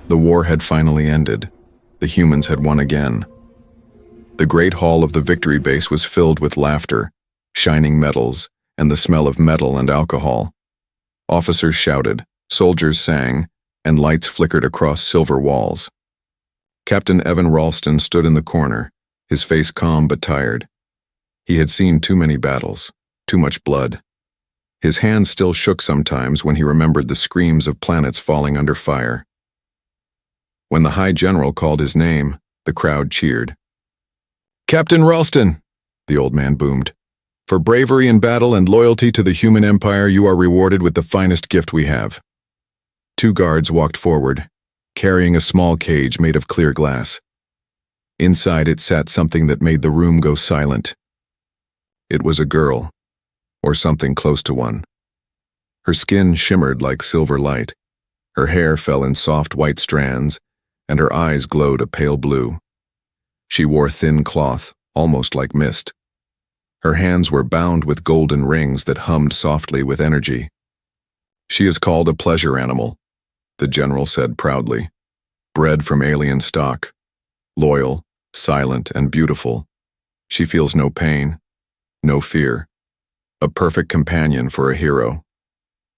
The war had finally ended. The humans had won again. The great hall of the victory base was filled with laughter, shining metals, and the smell of metal and alcohol. Officers shouted, soldiers sang, and lights flickered across silver walls. Captain Evan Ralston stood in the corner, his face calm but tired. He had seen too many battles, too much blood. His hands still shook sometimes when he remembered the screams of planets falling under fire. When the High General called his name, the crowd cheered. "Captain Ralston," the old man boomed. "For bravery in battle and loyalty to the human empire, you are rewarded with the finest gift we have." Two guards walked forward, carrying a small cage made of clear glass. Inside it sat something that made the room go silent. It was a girl, or something close to one. Her skin shimmered like silver light. Her hair fell in soft white strands, and her eyes glowed a pale blue. She wore thin cloth, almost like mist. Her hands were bound with golden rings that hummed softly with energy. "She is called a pleasure animal," the general said proudly. "Bred from alien stock. Loyal, silent, and beautiful. She feels no pain, no fear. A perfect companion for a hero."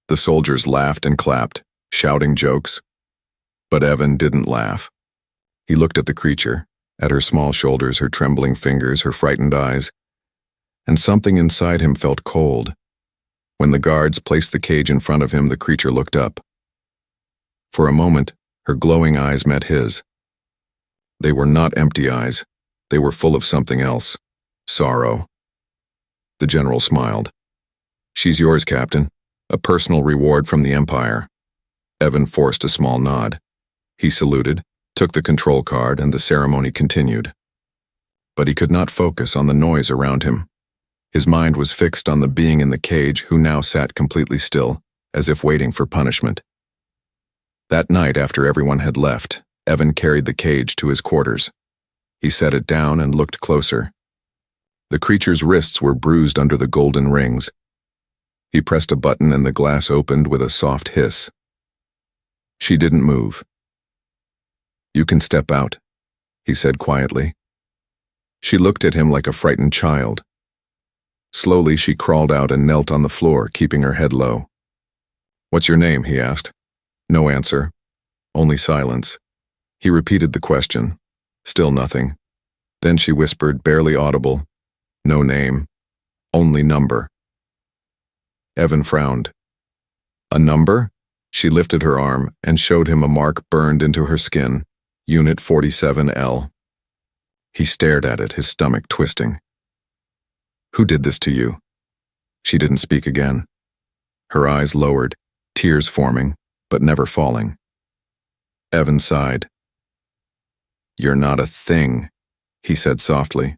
The soldiers laughed and clapped, shouting jokes. But Evan didn't laugh. He looked at the creature, at her small shoulders, her trembling fingers, her frightened eyes, and something inside him felt cold. When the guards placed the cage in front of him, the creature looked up. For a moment, her glowing eyes met his. They were not empty eyes. They were full of something else. Sorrow. The general smiled. "She's yours, Captain. A personal reward from the Empire." Evan forced a small nod. He saluted, took the control card, and the ceremony continued. But he could not focus on the noise around him. His mind was fixed on the being in the cage who now sat completely still, as if waiting for punishment. That night, after everyone had left, Evan carried the cage to his quarters. He set it down and looked closer. The creature's wrists were bruised under the golden rings. He pressed a button and the glass opened with a soft hiss. She didn't move. "You can step out," he said quietly. She looked at him like a frightened child. Slowly she crawled out and knelt on the floor, keeping her head low. "What's your name?" he asked. No answer. Only silence. He repeated the question. Still nothing. Then she whispered, barely audible, "No name. Only number." Evan frowned. "A number?" She lifted her arm and showed him a mark burned into her skin. Unit 47L. He stared at it, his stomach twisting. "Who did this to you?" She didn't speak again. Her eyes lowered, tears forming, but never falling. Evan sighed. "You're not a thing," he said softly.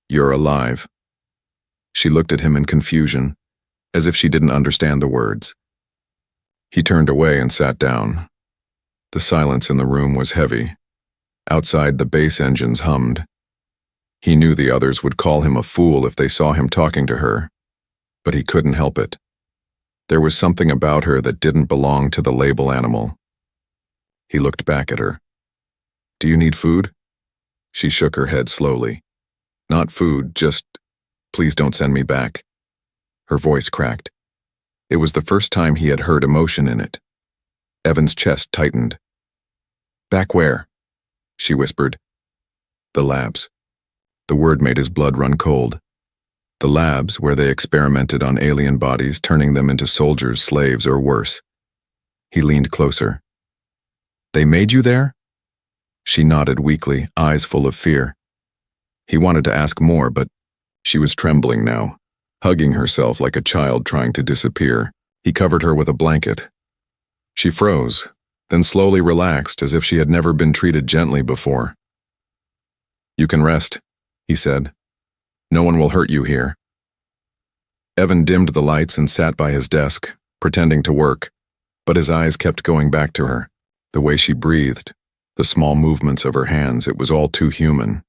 "You're alive." She looked at him in confusion, as if she didn't understand the words. He turned away and sat down. The silence in the room was heavy. Outside, the base engines hummed. He knew the others would call him a fool if they saw him talking to her, but he couldn't help it. There was something about her that didn't belong to the label animal. He looked back at her. "Do you need food?" She shook her head slowly. "Not food, just, please don't send me back." Her voice cracked. It was the first time he had heard emotion in it. Evan's chest tightened. "Back where?" she whispered. "The labs." The word made his blood run cold. The labs where they experimented on alien bodies, turning them into soldiers, slaves, or worse. He leaned closer. "They made you there?" She nodded weakly, eyes full of fear. He wanted to ask more, but she was trembling now, hugging herself like a child trying to disappear. He covered her with a blanket. She froze, then slowly relaxed as if she had never been treated gently before. "You can rest," he said. "No one will hurt you here." Evan dimmed the lights and sat by his desk, pretending to work, but his eyes kept going back to her. The way she breathed, the small movements of her hands, it was all too human.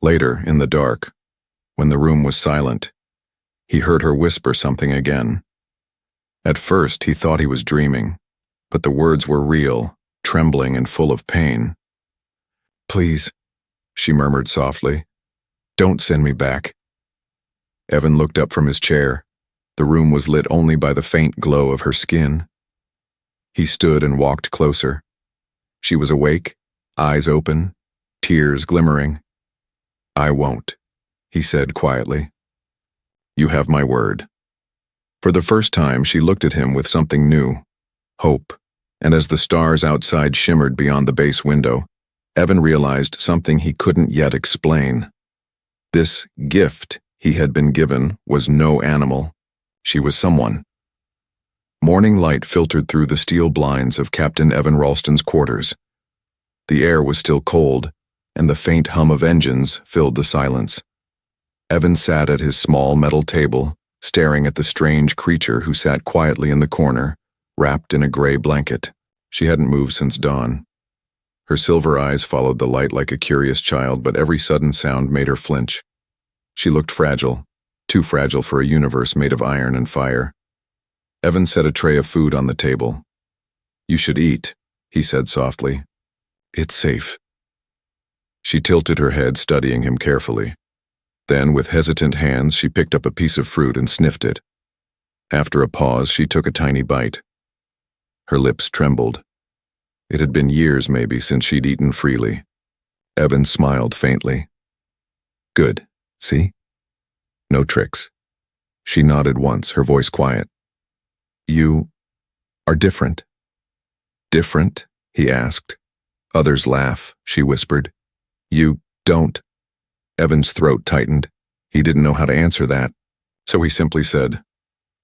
Later, in the dark, when the room was silent, he heard her whisper something again. At first, he thought he was dreaming, but the words were real, trembling and full of pain. "Please," she murmured softly, "don't send me back." Evan looked up from his chair. The room was lit only by the faint glow of her skin. He stood and walked closer. She was awake, eyes open, tears glimmering. "I won't," he said quietly. "You have my word." For the first time, she looked at him with something new, hope, and as the stars outside shimmered beyond the base window, Evan realized something he couldn't yet explain. This gift he had been given was no animal. She was someone. Morning light filtered through the steel blinds of Captain Evan Ralston's quarters. The air was still cold, and the faint hum of engines filled the silence. Evan sat at his small metal table, staring at the strange creature who sat quietly in the corner, wrapped in a gray blanket. She hadn't moved since dawn. Her silver eyes followed the light like a curious child, but every sudden sound made her flinch. She looked fragile, too fragile for a universe made of iron and fire. Evan set a tray of food on the table. "You should eat," he said softly. "It's safe." She tilted her head, studying him carefully. Then, with hesitant hands, she picked up a piece of fruit and sniffed it. After a pause, she took a tiny bite. Her lips trembled. It had been years, maybe, since she'd eaten freely. Evan smiled faintly. "Good, see? No tricks." She nodded once, her voice quiet. "You are different." "Different?" he asked. "Others laugh," she whispered. "You don't." Evan's throat tightened. He didn't know how to answer that, so he simply said,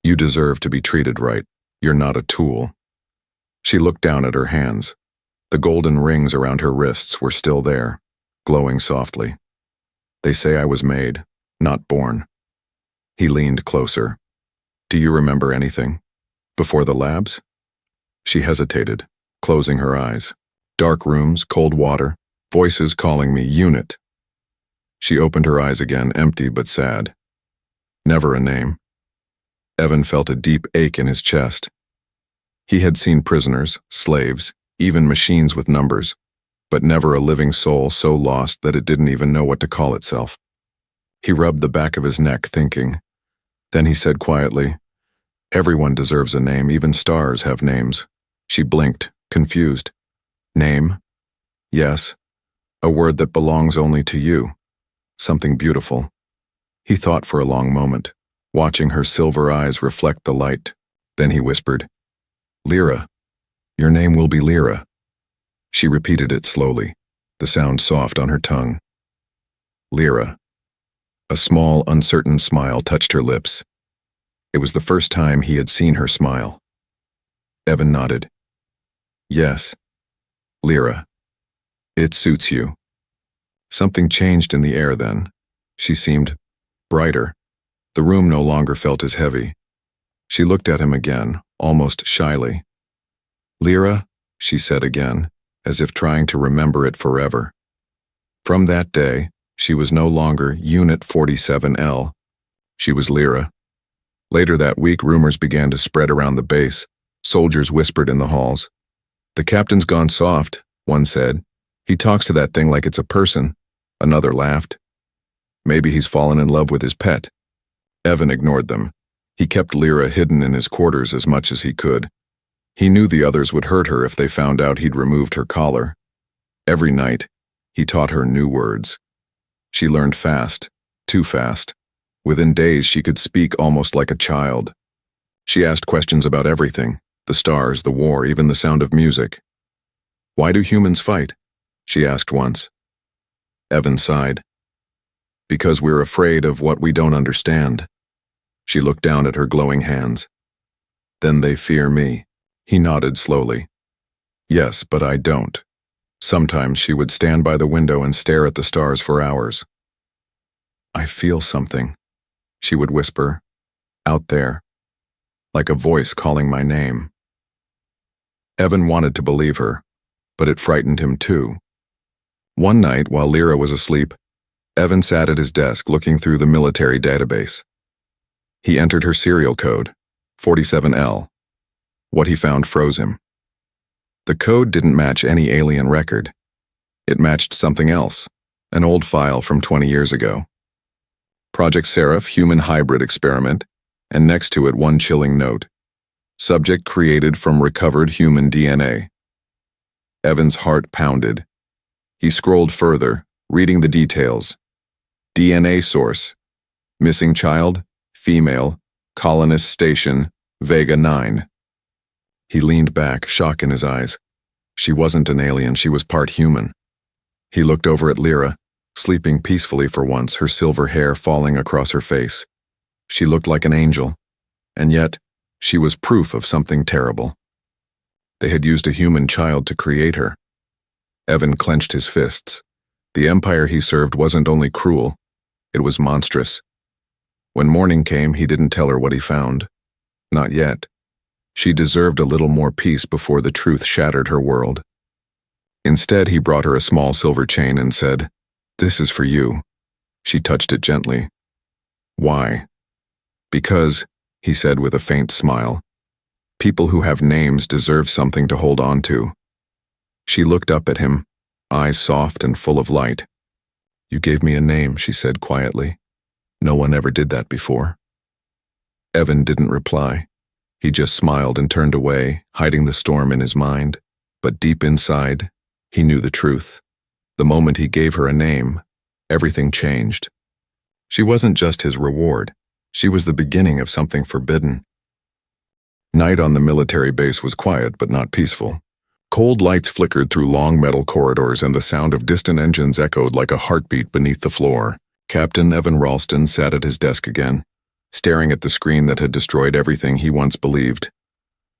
"You deserve to be treated right. You're not a tool." She looked down at her hands. The golden rings around her wrists were still there, glowing softly. "They say I was made, not born." He leaned closer. "Do you remember anything? Before the labs?" She hesitated, closing her eyes. Dark rooms, cold water, voices calling me unit. She opened her eyes again, empty but sad. Never a name. Evan felt a deep ache in his chest. He had seen prisoners, slaves, even machines with numbers, but never a living soul so lost that it didn't even know what to call itself. He rubbed the back of his neck, thinking. Then he said quietly, "Everyone deserves a name, even stars have names." She blinked, confused. "Name? Yes. A word that belongs only to you. Something beautiful." He thought for a long moment, watching her silver eyes reflect the light. Then he whispered, "Lyra. Your name will be Lyra." She repeated it slowly, the sound soft on her tongue. Lyra. A small, uncertain smile touched her lips. It was the first time he had seen her smile. Evan nodded. "Yes. Lyra. It suits you." Something changed in the air then. She seemed brighter. The room no longer felt as heavy. She looked at him again, almost shyly. "Lyra," she said again, as if trying to remember it forever. From that day, she was no longer Unit 47L. She was Lyra. Later that week, rumors began to spread around the base. Soldiers whispered in the halls. "The captain's gone soft," one said. "He talks to that thing like it's a person." Another laughed. "Maybe he's fallen in love with his pet." Evan ignored them. He kept Lyra hidden in his quarters as much as he could. He knew the others would hurt her if they found out he'd removed her collar. Every night, he taught her new words. She learned fast, too fast. Within days, she could speak almost like a child. She asked questions about everything, the stars, the war, even the sound of music. "Why do humans fight?" she asked once. Evan sighed. "Because we're afraid of what we don't understand." She looked down at her glowing hands. "Then they fear me." He nodded slowly. "Yes, but I don't." Sometimes she would stand by the window and stare at the stars for hours. "I feel something," she would whisper, "out there, like a voice calling my name." Evan wanted to believe her, but it frightened him too. One night, while Lyra was asleep, Evan sat at his desk looking through the military database. He entered her serial code, 47L. What he found froze him. The code didn't match any alien record. It matched something else, an old file from 20 years ago. Project Seraph Human Hybrid Experiment, and next to it one chilling note. Subject created from recovered human DNA. Evan's heart pounded. He scrolled further, reading the details. DNA source. Missing child, female, colonist station, Vega 9. He leaned back, shock in his eyes. She wasn't an alien, she was part human. He looked over at Lyra, sleeping peacefully for once, her silver hair falling across her face. She looked like an angel, and yet she was proof of something terrible. They had used a human child to create her. Evan clenched his fists. The empire he served wasn't only cruel, it was monstrous. When morning came, he didn't tell her what he found. Not yet. She deserved a little more peace before the truth shattered her world. Instead, he brought her a small silver chain and said, "This is for you." She touched it gently. "Why?" "Because," he said with a faint smile, "people who have names deserve something to hold on to." She looked up at him, eyes soft and full of light. "You gave me a name," she said quietly. "No one ever did that before." Evan didn't reply. He just smiled and turned away, hiding the storm in his mind. But deep inside, he knew the truth. The moment he gave her a name, everything changed. She wasn't just his reward. She was the beginning of something forbidden. Night on the military base was quiet but not peaceful. Cold lights flickered through long metal corridors and the sound of distant engines echoed like a heartbeat beneath the floor. Captain Evan Ralston sat at his desk again, staring at the screen that had destroyed everything he once believed.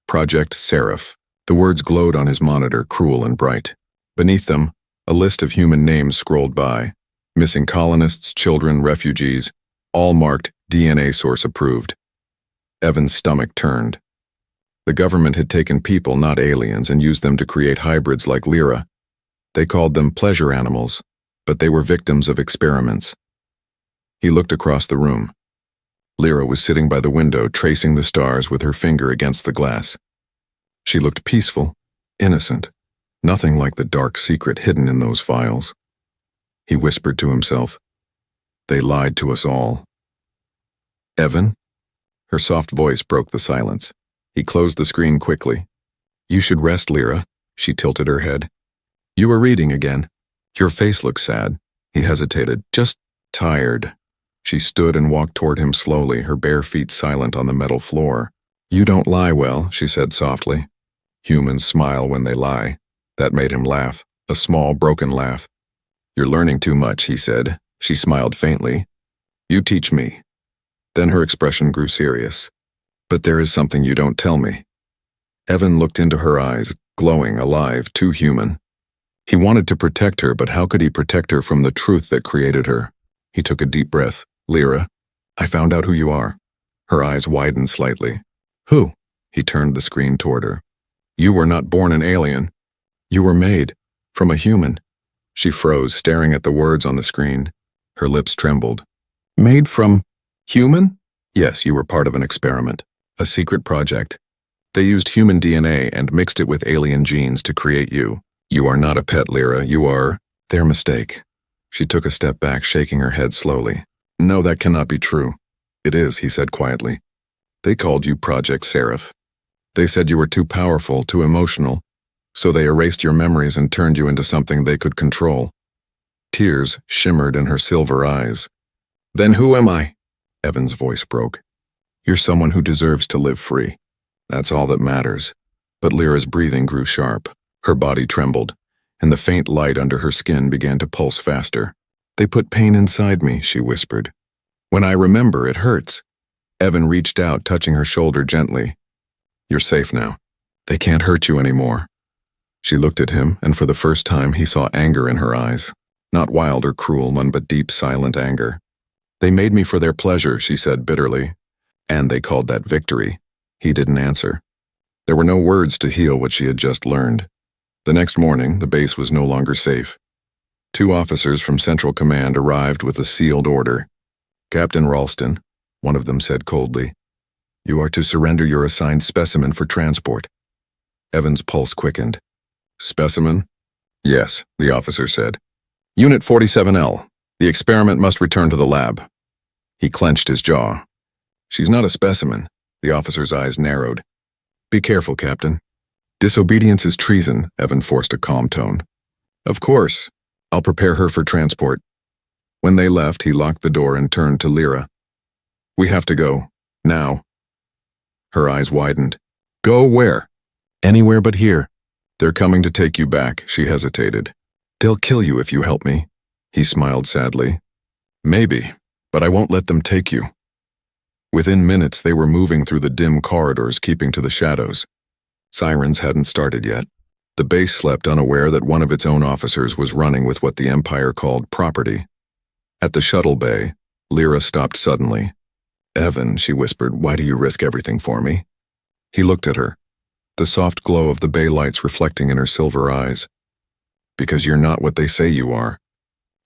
Project Seraph. The words glowed on his monitor, cruel and bright. Beneath them, a list of human names scrolled by. Missing colonists, children, refugees, all marked DNA source approved. Evan's stomach turned. The government had taken people, not aliens, and used them to create hybrids like Lyra. They called them pleasure animals, but they were victims of experiments. He looked across the room. Lyra was sitting by the window, tracing the stars with her finger against the glass. She looked peaceful, innocent, nothing like the dark secret hidden in those files. He whispered to himself, "They lied to us all." "Evan?" Her soft voice broke the silence. He closed the screen quickly. "You should rest, Lyra." She tilted her head. "You were reading again. Your face looks sad." He hesitated. "Just tired." She stood and walked toward him slowly, her bare feet silent on the metal floor. "You don't lie well," she said softly. Humans smile when they lie. That made him laugh, a small, broken laugh. "You're learning too much," he said. She smiled faintly. "You teach me." Then her expression grew serious. "But there is something you don't tell me." Evan looked into her eyes, glowing, alive, too human. He wanted to protect her, but how could he protect her from the truth that created her? He took a deep breath. "Lyra, I found out who you are." Her eyes widened slightly. "Who?" He turned the screen toward her. "You were not born an alien. You were made from a human." She froze, staring at the words on the screen. Her lips trembled. "Made from human?" "Yes, you were part of an experiment. A secret project. They used human DNA and mixed it with alien genes to create you. You are not a pet, Lyra. You are their mistake." She took a step back, shaking her head slowly. "No, that cannot be true." "It is," he said quietly. "They called you Project Seraph. They said you were too powerful, too emotional, so they erased your memories and turned you into something they could control." Tears shimmered in her silver eyes. "Then who am I?" Evan's voice broke. "You're someone who deserves to live free. That's all that matters." But Lyra's breathing grew sharp. Her body trembled, and the faint light under her skin began to pulse faster. "They put pain inside me," she whispered. "When I remember, it hurts." Evan reached out, touching her shoulder gently. "You're safe now. They can't hurt you anymore." She looked at him, and for the first time he saw anger in her eyes. Not wild or cruel one, but deep, silent anger. "They made me for their pleasure," she said bitterly. "And they called that victory." He didn't answer. There were no words to heal what she had just learned. The next morning, the base was no longer safe. 2 officers from Central Command arrived with a sealed order. "Captain Ralston," one of them said coldly, "you are to surrender your assigned specimen for transport." Evan's pulse quickened. Specimen? Yes, the officer said. Unit 47L. The experiment must return to the lab. He clenched his jaw. She's not a specimen. The officer's eyes narrowed. Be careful, Captain. Disobedience is treason, Evan forced a calm tone. Of course. I'll prepare her for transport. When they left, he locked the door and turned to Lyra. We have to go. Now. Her eyes widened. Go where? Anywhere but here. They're coming to take you back, she hesitated. They'll kill you if you help me. He smiled sadly. Maybe, but I won't let them take you. Within minutes, they were moving through the dim corridors, keeping to the shadows. Sirens hadn't started yet. The base slept unaware that one of its own officers was running with what the Empire called property. At the shuttle bay, Lyra stopped suddenly. Evan, she whispered, why do you risk everything for me? He looked at her, the soft glow of the bay lights reflecting in her silver eyes. Because you're not what they say you are.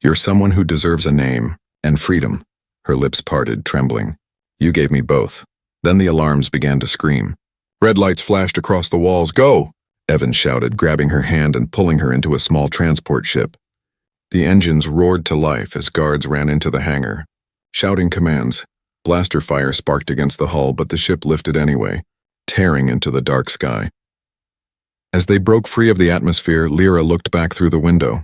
You're someone who deserves a name and freedom. Her lips parted, trembling. You gave me both. Then the alarms began to scream. Red lights flashed across the walls. Go! Evan shouted, grabbing her hand and pulling her into a small transport ship. The engines roared to life as guards ran into the hangar, shouting commands. Blaster fire sparked against the hull, but the ship lifted anyway, tearing into the dark sky. As they broke free of the atmosphere, Lyra looked back through the window.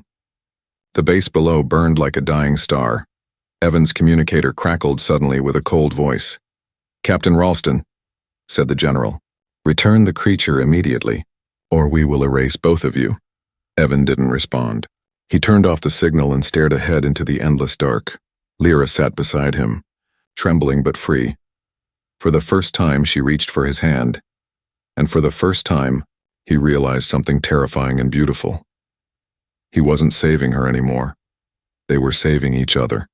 The base below burned like a dying star. Evan's communicator crackled suddenly with a cold voice. Captain Ralston, said the general, return the creature immediately, or we will erase both of you. Evan didn't respond. He turned off the signal and stared ahead into the endless dark. Lyra sat beside him, trembling but free. For the first time, she reached for his hand, and for the first time, he realized something terrifying and beautiful. He wasn't saving her anymore. They were saving each other.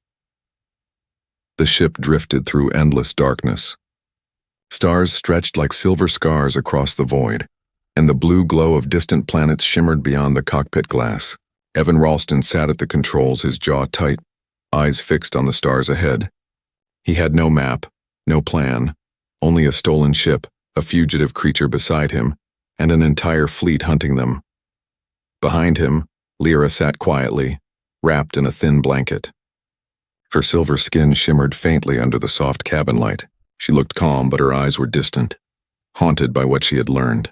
The ship drifted through endless darkness. Stars stretched like silver scars across the void, and the blue glow of distant planets shimmered beyond the cockpit glass. Evan Ralston sat at the controls, his jaw tight, eyes fixed on the stars ahead. He had no map, no plan, only a stolen ship, a fugitive creature beside him, and an entire fleet hunting them. Behind him, Lyra sat quietly, wrapped in a thin blanket. Her silver skin shimmered faintly under the soft cabin light. She looked calm, but her eyes were distant, haunted by what she had learned.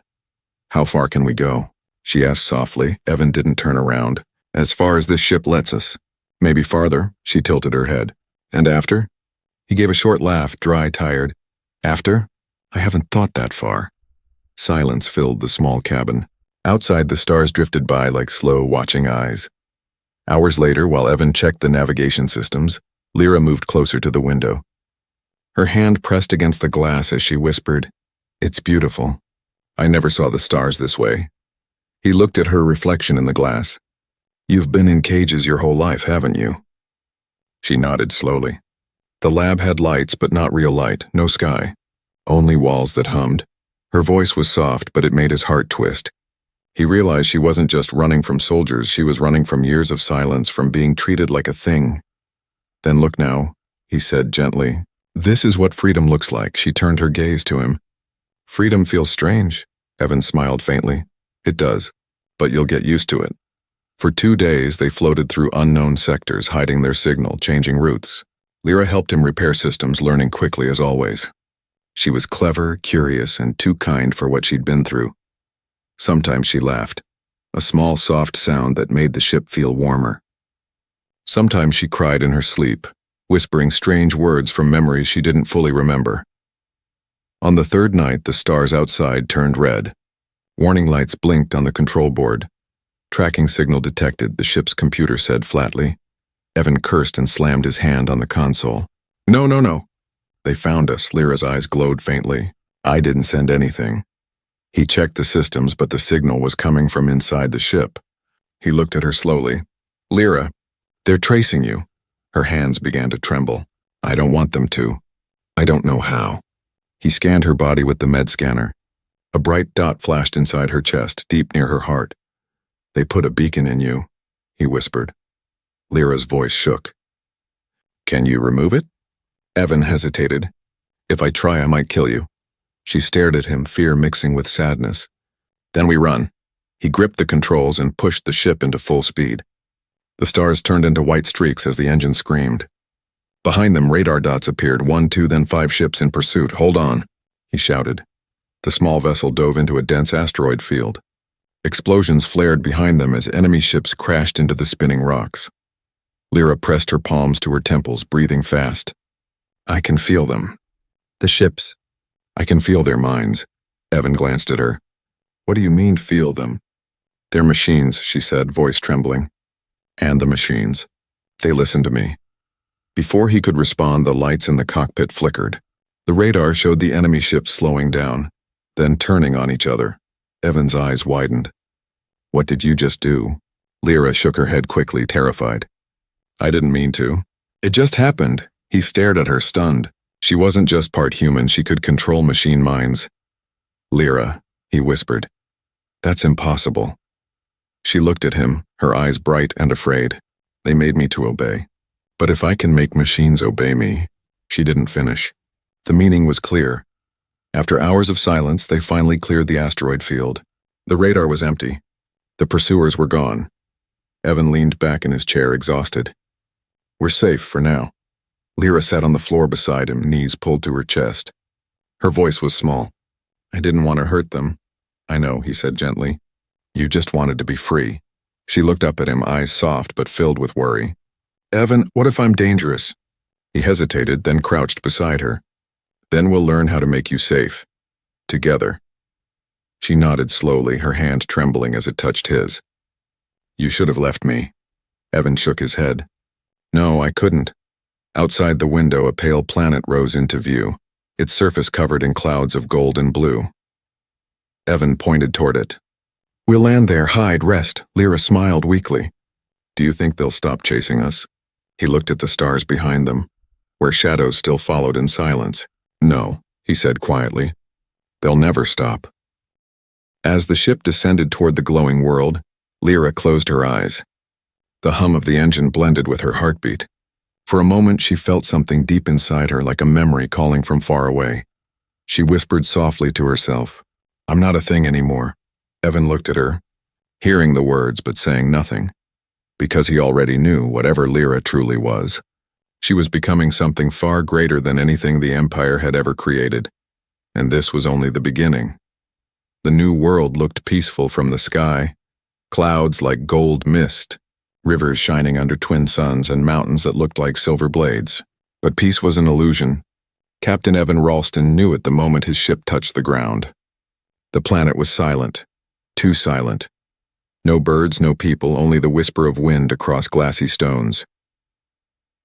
How far can we go? She asked softly. Evan didn't turn around. As far as this ship lets us. Maybe farther, she tilted her head. And after? He gave a short laugh, dry, tired. After? I haven't thought that far. Silence filled the small cabin. Outside, the stars drifted by like slow, watching eyes. Hours later, while Evan checked the navigation systems, Lyra moved closer to the window. Her hand pressed against the glass as she whispered, It's beautiful. I never saw the stars this way. He looked at her reflection in the glass. You've been in cages your whole life, haven't you? She nodded slowly. The lab had lights, but not real light, no sky. Only walls that hummed. Her voice was soft, but it made his heart twist. He realized she wasn't just running from soldiers, she was running from years of silence, from being treated like a thing. Then look now, he said gently. This is what freedom looks like. She turned her gaze to him. Freedom feels strange, Evan smiled faintly. It does, but you'll get used to it. For 2 days, they floated through unknown sectors, hiding their signal, changing routes. Lyra helped him repair systems, learning quickly as always. She was clever, curious, and too kind for what she'd been through. Sometimes she laughed, a small, soft sound that made the ship feel warmer. Sometimes she cried in her sleep, whispering strange words from memories she didn't fully remember. On the third night, the stars outside turned red. Warning lights blinked on the control board. Tracking signal detected, the ship's computer said flatly. Evan cursed and slammed his hand on the console. No, no, no. They found us, Lyra's eyes glowed faintly. I didn't send anything. He checked the systems, but the signal was coming from inside the ship. He looked at her slowly. Lyra, they're tracing you. Her hands began to tremble. I don't want them to. I don't know how. He scanned her body with the med scanner. A bright dot flashed inside her chest, deep near her heart. They put a beacon in you, he whispered. Lyra's voice shook. Can you remove it? Evan hesitated. If I try, I might kill you. She stared at him, fear mixing with sadness. Then we run. He gripped the controls and pushed the ship into full speed. The stars turned into white streaks as the engine screamed. Behind them, radar dots appeared, 1, 2, then 5 ships in pursuit. "Hold on," he shouted. The small vessel dove into a dense asteroid field. Explosions flared behind them as enemy ships crashed into the spinning rocks. Lyra pressed her palms to her temples, breathing fast. "I can feel them." "The ships." "I can feel their minds." Evan glanced at her. "What do you mean, feel them?" "They're machines," she said, voice trembling. "And the machines. They listen to me." Before he could respond, the lights in the cockpit flickered. The radar showed the enemy ships slowing down, then turning on each other. Evan's eyes widened. "What did you just do?" Lyra shook her head quickly, terrified. "I didn't mean to. It just happened." He stared at her, stunned. She wasn't just part human, she could control machine minds. "Lyra," he whispered. "That's impossible." She looked at him, her eyes bright and afraid. "They made me to obey. But if I can make machines obey me..." She didn't finish. The meaning was clear. After hours of silence, they finally cleared the asteroid field. The radar was empty. The pursuers were gone. Evan leaned back in his chair, exhausted. "We're safe for now." Lyra sat on the floor beside him, knees pulled to her chest. Her voice was small. "I didn't want to hurt them." "I know," he said gently. "You just wanted to be free." She looked up at him, eyes soft but filled with worry. "Evan, what if I'm dangerous?" He hesitated, then crouched beside her. "Then we'll learn how to make you safe. Together." She nodded slowly, her hand trembling as it touched his. "You should have left me." Evan shook his head. "No, I couldn't." Outside the window, a pale planet rose into view, its surface covered in clouds of gold and blue. Evan pointed toward it. "We'll land there, hide, rest." Lyra smiled weakly. "Do you think they'll stop chasing us?" He looked at the stars behind them, where shadows still followed in silence. "No," he said quietly. "They'll never stop." As the ship descended toward the glowing world, Lyra closed her eyes. The hum of the engine blended with her heartbeat. For a moment she felt something deep inside her, like a memory calling from far away. She whispered softly to herself, "I'm not a thing anymore." Evan looked at her, hearing the words but saying nothing, because he already knew whatever Lyra truly was. She was becoming something far greater than anything the Empire had ever created, and this was only the beginning. The new world looked peaceful from the sky, clouds like gold mist, rivers shining under twin suns, and mountains that looked like silver blades. But peace was an illusion. Captain Evan Ralston knew it the moment his ship touched the ground. The planet was silent, too silent. No birds, no people, only the whisper of wind across glassy stones.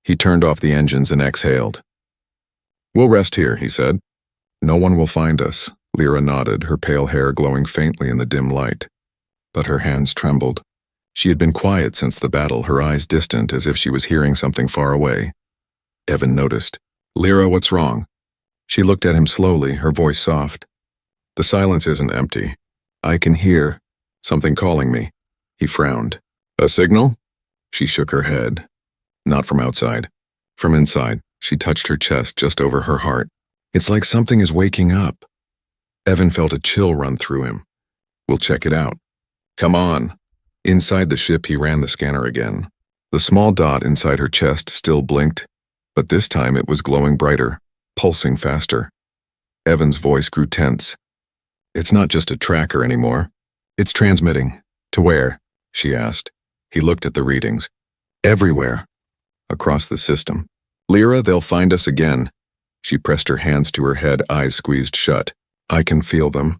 He turned off the engines and exhaled. "We'll rest here," he said. "No one will find us." Lyra nodded, her pale hair glowing faintly in the dim light. But her hands trembled. She had been quiet since the battle, her eyes distant as if she was hearing something far away. Evan noticed. "Lyra, what's wrong?" She looked at him slowly, her voice soft. "The silence isn't empty. I can hear something calling me." He frowned. "A signal?" She shook her head. "Not from outside. From inside." She touched her chest just over her heart. "It's like something is waking up." Evan felt a chill run through him. "We'll check it out." "Come on." Inside the ship, he ran the scanner again. The small dot inside her chest still blinked, but this time it was glowing brighter, pulsing faster. Evan's voice grew tense. "It's not just a tracker anymore. It's transmitting." "To where?" she asked. He looked at the readings. "Everywhere. Across the system." "Lyra, they'll find us again." She pressed her hands to her head, eyes squeezed shut. "I can feel them.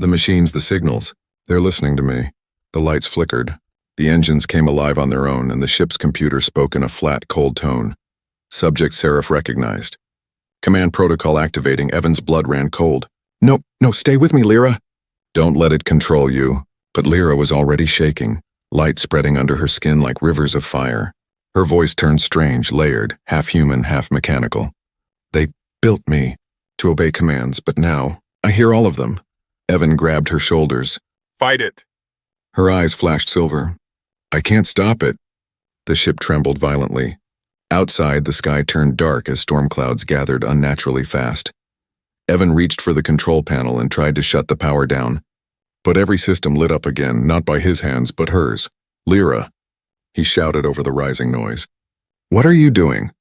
The machines, the signals. They're listening to me." The lights flickered. The engines came alive on their own, and the ship's computer spoke in a flat, cold tone. Subject Seraph recognized. "Command protocol activating." Evan's blood ran cold. No, stay with me, Lyra." "Don't let it control you." But Lyra was already shaking, light spreading under her skin like rivers of fire. Her voice turned strange, layered, half human, half mechanical. "They built me to obey commands, but now I hear all of them." Evan grabbed her shoulders. "Fight it." Her eyes flashed silver. "I can't stop it." The ship trembled violently. Outside, the sky turned dark as storm clouds gathered unnaturally fast. Evan reached for the control panel and tried to shut the power down. But every system lit up again, not by his hands, but hers. "Lyra," he shouted over the rising noise. "What are you doing?"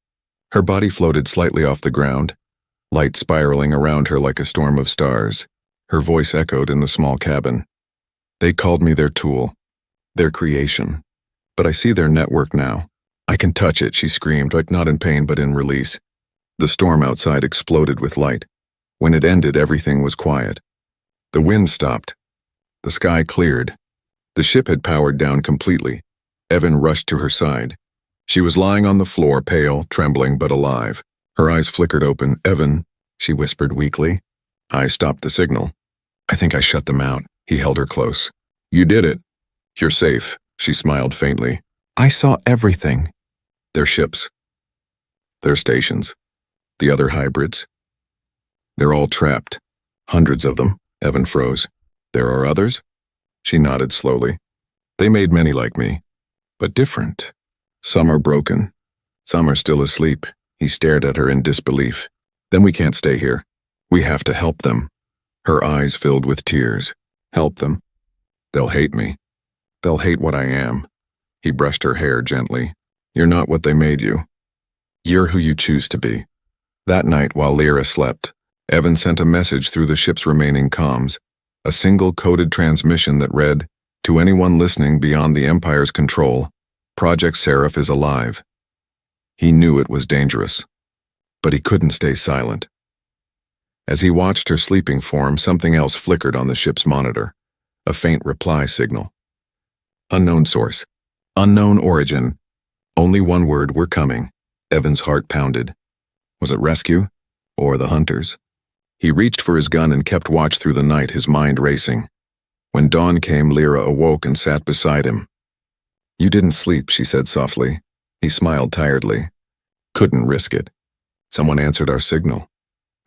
Her body floated slightly off the ground, light spiraling around her like a storm of stars. Her voice echoed in the small cabin. "They called me their tool, their creation. But I see their network now. I can touch it," she screamed, like not in pain but in release. The storm outside exploded with light. When it ended, everything was quiet. The wind stopped. The sky cleared. The ship had powered down completely. Evan rushed to her side. She was lying on the floor, pale, trembling, but alive. Her eyes flickered open. "Evan," she whispered weakly. "I stopped the signal. I think I shut them out." He held her close. "You did it. You're safe," she smiled faintly. "I saw everything." Their ships. Their stations. The other hybrids. "They're all trapped. Hundreds of them." Evan froze. "There are others?" She nodded slowly. "They made many like me, but different. Some are broken. Some are still asleep." He stared at her in disbelief. "Then we can't stay here. We have to help them." Her eyes filled with tears. "Help them? They'll hate me. They'll hate what I am." He brushed her hair gently. "You're not what they made you. You're who you choose to be." That night, while Lyra slept, Evan sent a message through the ship's remaining comms, a single coded transmission that read, "To anyone listening beyond the Empire's control, Project Seraph is alive." He knew it was dangerous, but he couldn't stay silent. As he watched her sleeping form, something else flickered on the ship's monitor, a faint reply signal. "Unknown source. Unknown origin. Only one word, we're coming." Evan's heart pounded. Was it rescue? Or the hunters? He reached for his gun and kept watch through the night, his mind racing. When dawn came, Lyra awoke and sat beside him. "You didn't sleep," she said softly. He smiled tiredly. "Couldn't risk it. Someone answered our signal."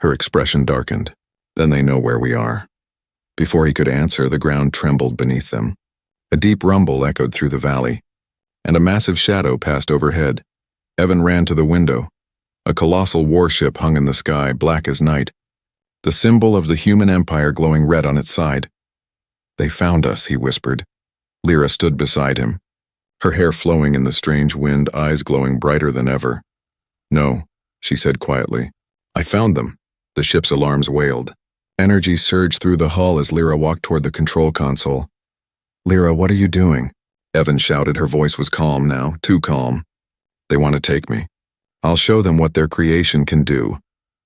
Her expression darkened. "Then they know where we are." Before he could answer, the ground trembled beneath them. A deep rumble echoed through the valley, and a massive shadow passed overhead. Evan ran to the window. A colossal warship hung in the sky, black as night, the symbol of the human empire glowing red on its side. "They found us," he whispered. Lyra stood beside him, her hair flowing in the strange wind, eyes glowing brighter than ever. "No," she said quietly. "I found them." The ship's alarms wailed. Energy surged through the hull as Lyra walked toward the control console. "Lyra, what are you doing?" Evan shouted. Her voice was calm now, too calm. "They want to take me. I'll show them what their creation can do."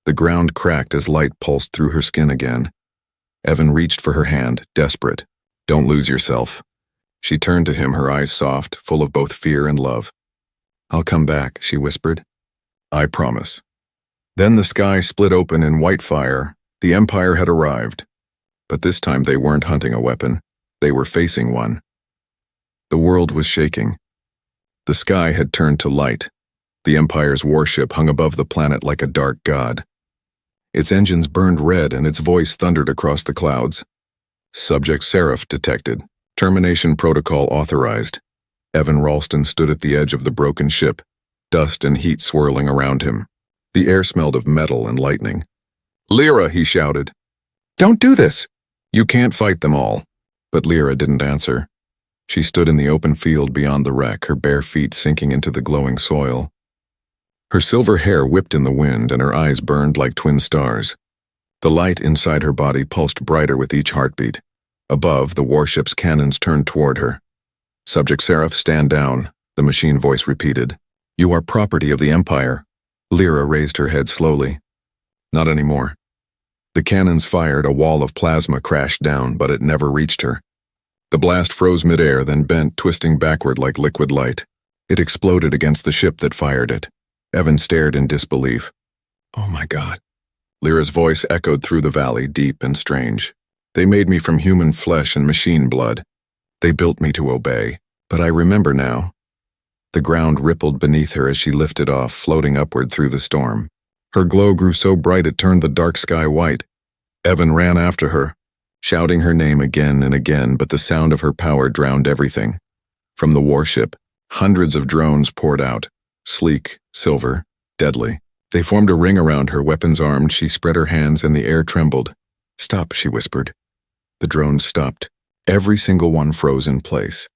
The ground cracked as light pulsed through her skin again. Evan reached for her hand, desperate. "Don't lose yourself." She turned to him, her eyes soft, full of both fear and love. "I'll come back," she whispered. "I promise." Then the sky split open in white fire. The Empire had arrived. But this time they weren't hunting a weapon. They were facing one. The world was shaking. The sky had turned to light. The Empire's warship hung above the planet like a dark god. Its engines burned red and its voice thundered across the clouds. "Subject Seraph detected. Termination protocol authorized." Evan Ralston stood at the edge of the broken ship, dust and heat swirling around him. The air smelled of metal and lightning. "Lyra," he shouted. "Don't do this!" "You can't fight them all." But Lyra didn't answer. She stood in the open field beyond the wreck, her bare feet sinking into the glowing soil. Her silver hair whipped in the wind and her eyes burned like twin stars. The light inside her body pulsed brighter with each heartbeat. Above, the warship's cannons turned toward her. "Subject Seraph, stand down," the machine voice repeated. "You are property of the Empire." Lyra raised her head slowly. "Not anymore." The cannons fired, a wall of plasma crashed down, but it never reached her. The blast froze midair, then bent, twisting backward like liquid light. It exploded against the ship that fired it. Evan stared in disbelief. "Oh my God." Lyra's voice echoed through the valley, deep and strange. "They made me from human flesh and machine blood. They built me to obey. But I remember now." The ground rippled beneath her as she lifted off, floating upward through the storm. Her glow grew so bright it turned the dark sky white. Evan ran after her, shouting her name again and again, but the sound of her power drowned everything. From the warship, hundreds of drones poured out, sleek, silver, deadly. They formed a ring around her, weapons armed. She spread her hands and the air trembled. "Stop," she whispered. The drones stopped. Every single one froze in place.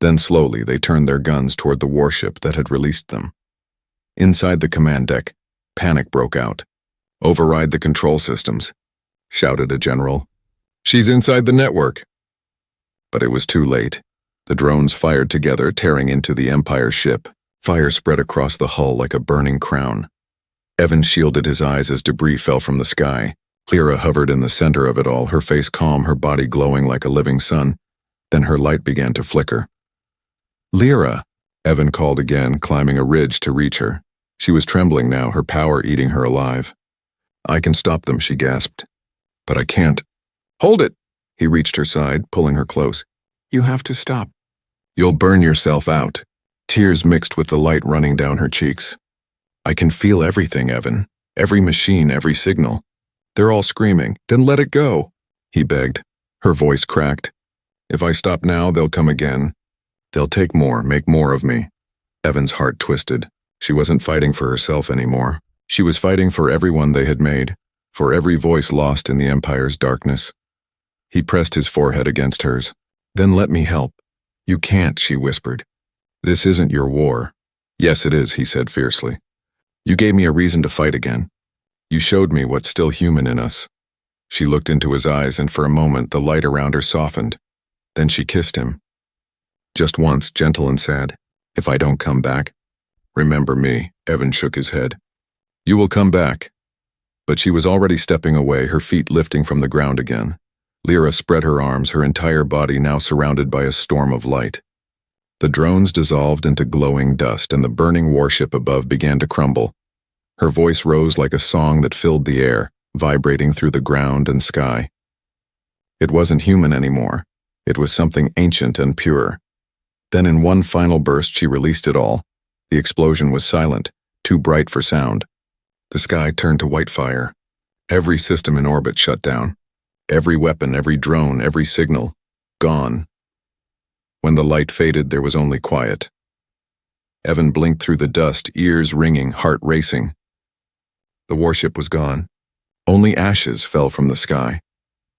Then slowly they turned their guns toward the warship that had released them. Inside the command deck, panic broke out. "Override the control systems," shouted a general. "She's inside the network." But it was too late. The drones fired together, tearing into the Empire ship. Fire spread across the hull like a burning crown. Evan shielded his eyes as debris fell from the sky. Lyra hovered in the center of it all, her face calm, her body glowing like a living sun. Then her light began to flicker. "Lyra," Evan called again, climbing a ridge to reach her. She was trembling now, her power eating her alive. "I can stop them," she gasped. "But I can't." "Hold it!" He reached her side, pulling her close. "You have to stop. You'll burn yourself out." Tears mixed with the light running down her cheeks. "I can feel everything, Evan. Every machine, every signal. They're all screaming. Then let it go," he begged. Her voice cracked. "If I stop now, they'll come again. They'll take more, make more of me." Evan's heart twisted. She wasn't fighting for herself anymore. She was fighting for everyone they had made, for every voice lost in the Empire's darkness. He pressed his forehead against hers. "Then let me help." "You can't," she whispered. "This isn't your war." "Yes, it is," he said fiercely. "You gave me a reason to fight again. You showed me what's still human in us." She looked into his eyes, and for a moment the light around her softened. Then she kissed him. Just once, gentle and sad. "If I don't come back, remember me." Evan shook his head. "You will come back." But she was already stepping away, her feet lifting from the ground again. Lyra spread her arms, her entire body now surrounded by a storm of light. The drones dissolved into glowing dust, and the burning warship above began to crumble. Her voice rose like a song that filled the air, vibrating through the ground and sky. It wasn't human anymore. It was something ancient and pure. Then in one final burst she released it all. The explosion was silent, too bright for sound. The sky turned to white fire. Every system in orbit shut down. Every weapon, every drone, every signal, gone. When the light faded, there was only quiet. Evan blinked through the dust, ears ringing, heart racing. The warship was gone. Only ashes fell from the sky.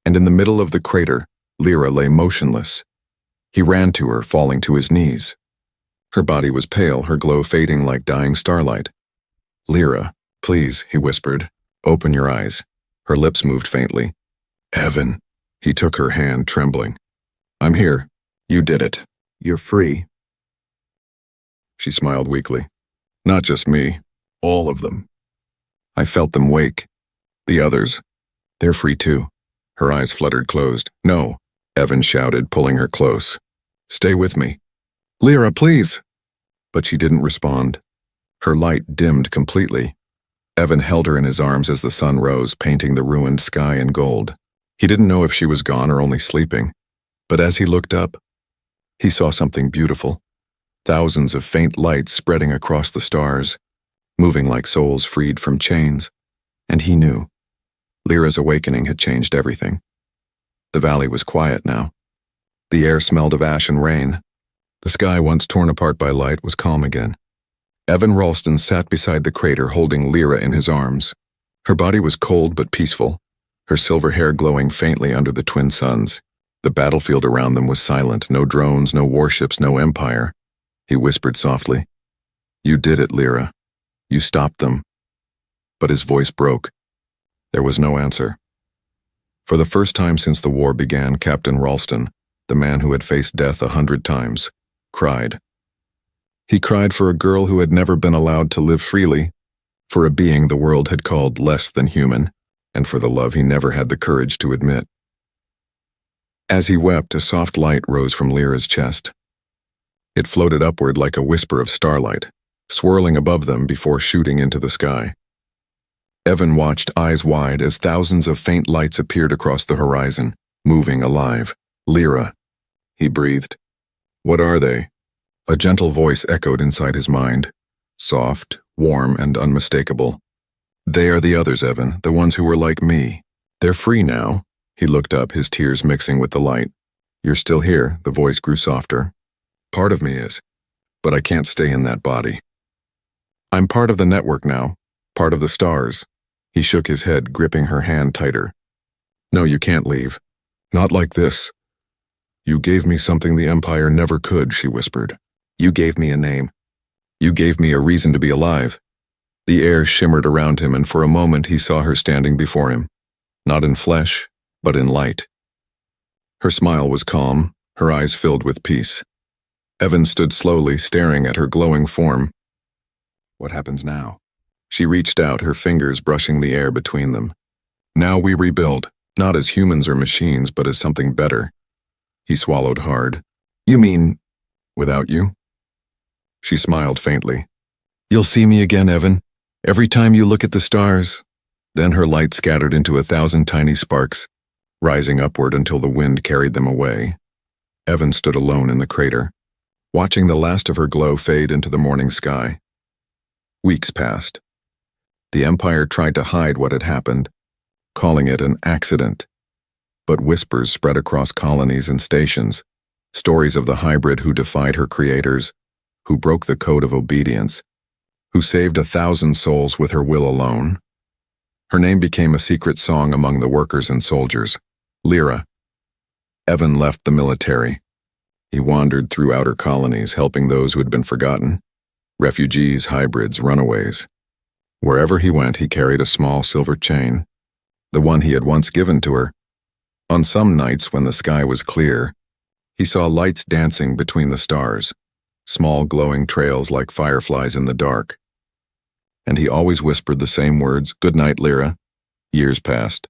And in the middle of the crater, Lyra lay motionless. He ran to her, falling to his knees. Her body was pale, her glow fading like dying starlight. "Lyra, please," he whispered. "Open your eyes." Her lips moved faintly. "Evan." He took her hand, trembling. "I'm here. You did it. You're free." She smiled weakly. "Not just me. All of them. I felt them wake. The others. They're free too." Her eyes fluttered closed. "No," Evan shouted, pulling her close. "Stay with me." "Lyra, please." But she didn't respond. Her light dimmed completely. Evan held her in his arms as the sun rose, painting the ruined sky in gold. He didn't know if she was gone or only sleeping. But as he looked up, he saw something beautiful. Thousands of faint lights spreading across the stars, moving like souls freed from chains. And he knew. Lyra's awakening had changed everything. The valley was quiet now. The air smelled of ash and rain. The sky, once torn apart by light, was calm again. Evan Ralston sat beside the crater, holding Lyra in his arms. Her body was cold but peaceful, her silver hair glowing faintly under the twin suns. The battlefield around them was silent, no drones, no warships, no empire. He whispered softly, "You did it, Lyra. You stopped them." But his voice broke. There was no answer. For the first time since the war began, Captain Ralston, the man who had faced death 100 times, cried. He cried for a girl who had never been allowed to live freely, for a being the world had called less than human, and for the love he never had the courage to admit. As he wept, a soft light rose from Lyra's chest. It floated upward like a whisper of starlight, swirling above them before shooting into the sky. Evan watched, eyes wide, as thousands of faint lights appeared across the horizon, moving alive. "Lyra," he breathed. "What are they?" A gentle voice echoed inside his mind, soft, warm, and unmistakable. "They are the others, Evan, the ones who were like me. They're free now." He looked up, his tears mixing with the light. "You're still here," the voice grew softer. "Part of me is, but I can't stay in that body. I'm part of the network now, part of the stars." He shook his head, gripping her hand tighter. "No, you can't leave. Not like this." You gave me something the Empire never could, she whispered. You gave me a name. You gave me a reason to be alive. The air shimmered around him, and for a moment he saw her standing before him, not in flesh, but in light. Her smile was calm, her eyes filled with peace. Evan stood slowly, staring at her glowing form. What happens now? She reached out, her fingers brushing the air between them. Now we rebuild, not as humans or machines, but as something better. He swallowed hard. You mean, without you? She smiled faintly. You'll see me again, Evan. Every time you look at the stars. Then her light scattered into 1,000 tiny sparks, rising upward until the wind carried them away. Evan stood alone in the crater, watching the last of her glow fade into the morning sky. Weeks passed. The Empire tried to hide what had happened, calling it an accident. But whispers spread across colonies and stations, stories of the hybrid who defied her creators, who broke the code of obedience, who saved 1,000 souls with her will alone. Her name became a secret song among the workers and soldiers, Lyra. Evan left the military. He wandered through outer colonies, helping those who had been forgotten, refugees, hybrids, runaways. Wherever he went, he carried a small silver chain, the one he had once given to her. On some nights when the sky was clear, he saw lights dancing between the stars, small glowing trails like fireflies in the dark. And he always whispered the same words, "Good night, Lyra." Years passed.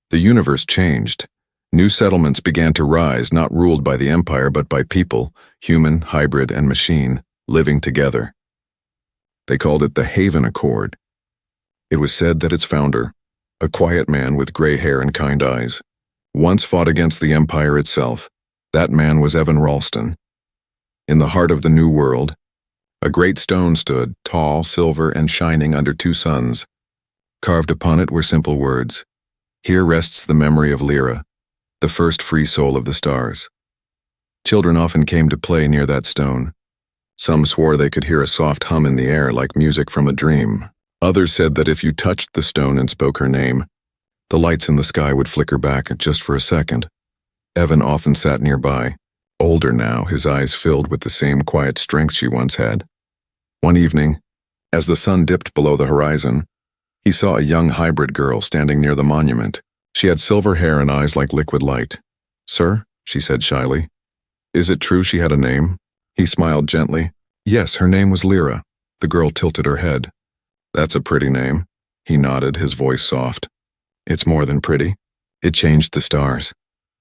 The universe changed. New settlements began to rise, not ruled by the Empire but by people, human, hybrid, and machine, living together. They called it the Haven Accord. It was said that its founder, a quiet man with gray hair and kind eyes, once fought against the Empire itself. That man was Evan Ralston. In the heart of the New World, a great stone stood, tall, silver, and shining under 2 suns. Carved upon it were simple words. Here rests the memory of Lyra, the first free soul of the stars. Children often came to play near that stone. Some swore they could hear a soft hum in the air like music from a dream. Others said that if you touched the stone and spoke her name, the lights in the sky would flicker back just for a second. Evan often sat nearby, older now, his eyes filled with the same quiet strength she once had. One evening, as the sun dipped below the horizon, he saw a young hybrid girl standing near the monument. She had silver hair and eyes like liquid light. "Sir," she said shyly, "is it true she had a name?" He smiled gently. "Yes, her name was Lyra." The girl tilted her head. "That's a pretty name." He nodded, his voice soft. "It's more than pretty. It changed the stars."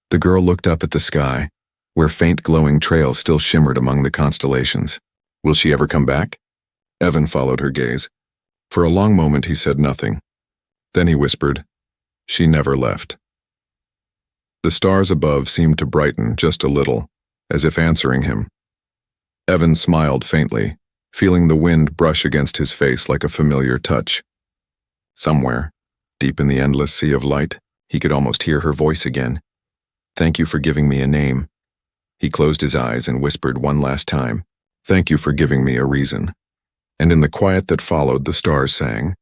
The girl looked up at the sky, where faint glowing trails still shimmered among the constellations. "Will she ever come back?" Evan followed her gaze. For a long moment he said nothing. Then he whispered, "She never left." The stars above seemed to brighten just a little, as if answering him. Evan smiled faintly, feeling the wind brush against his face like a familiar touch. Somewhere, deep in the endless sea of light, he could almost hear her voice again. "Thank you for giving me a name." He closed his eyes and whispered one last time, "Thank you for giving me a reason." And in the quiet that followed, the stars sang,